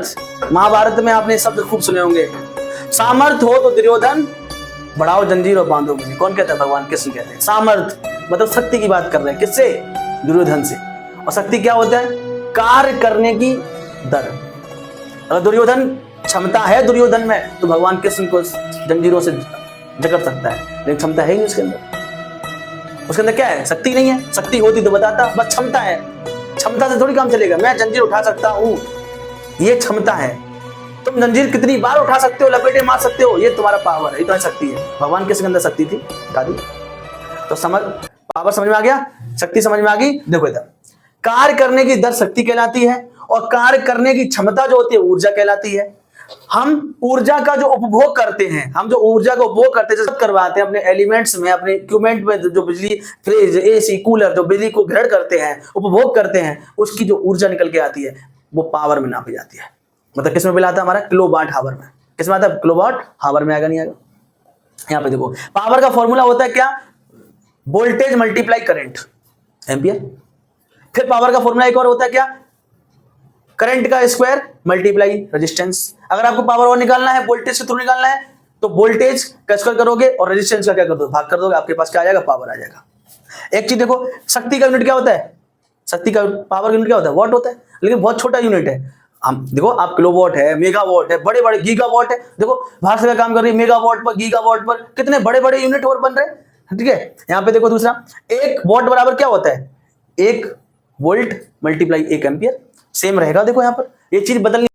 सामर्थ, महाभारत में आपने शब्द खूब सुने होंगे, सामर्थ हो तो दुर्योधन बढ़ाओ जंजीर और बांधो मुझे। कौन कहता है? भगवान कृष्ण कहते हैं। सामर्थ मतलब शक्ति की बात कर रहे हैं। किससे? दुर्योधन से। और शक्ति क्या होता है? कार्य करने की दर। अगर दुर्योधन क्षमता है दुर्योधन में तो भगवान कृष्ण को जंजीरों से जकड़ सकता है, लेकिन क्षमता है ही नहीं उसके अंदर। उसके अंदर क्या है? शक्ति नहीं है। शक्ति होती तो बताता, बस क्षमता है। क्षमता से थोड़ी काम चलेगा। मैं जंजीर उठा सकता हूं, ये क्षमता है। तुम जंजीर कितनी बार उठा सकते हो, लपेटे मार सकते हो, ये तुम्हारा पावर है, ये तुम्हारी शक्ति है। भगवान किसके अंदर शक्ति थी? उठा दी। तो पावर समझ में आ गया, शक्ति समझ में आ गई। देखो इधर, कार्य करने की दर शक्ति कहलाती है और कार्य करने की क्षमता जो होती है ऊर्जा कहलाती है। हम ऊर्जा का जो उपभोग करते हैं, हम जो ऊर्जा का उपभोग करते हैं, करवाते हैं अपने एलिमेंट्स में, अपने इक्विपमेंट में, जो बिजली, फ्रिज, एसी, कूलर, जो बिजली को ग्रहण करते हैं, उपभोग करते हैं, उसकी जो ऊर्जा निकल के आती है वो पावर में नापी जाती है। मतलब किस में मिलाता है? हमारा किलोवाट हावर में। किस में आता है? किलोवाट हावर में। आएगा नहीं आएगा? यहां पे देखो, पावर का फॉर्मूला होता है क्या? Voltage multiply current, ampere. फिर पावर का फॉर्मूला एक और होता है क्या? करंट का स्क्वायर मल्टीप्लाई रेजिस्टेंस। अगर आपको पावर और निकालना है, वोल्टेज के थ्रू निकालना है, तो वोल्टेज का स्क्वायर करोगे और रेजिस्टेंस का क्या कर दो? भाग कर दोगे, आपके पास क्या आ जाएगा? पावर आ जाएगा। एक चीज देखो, शक्ति का यूनिट क्या होता है? शक्ति का पावर यूनिट क्या होता है? वॉट होता है, लेकिन बहुत छोटा यूनिट है। हम देखो, आप किलोवाट है, मेगावाट है, बड़े बड़े गीगावाट है। देखो भारत सरकार काम कर रही है मेगावाट पर, गीगावाट पर, कितने बड़े बड़े यूनिट और बन रहे हैं। ठीक है, यहाँ पे देखो दूसरा, एक वॉट बराबर क्या होता है? एक वोल्ट मल्टीप्लाई एक एम्पियर। सेम रहेगा। देखो यहाँ पर ये चीज बदलनी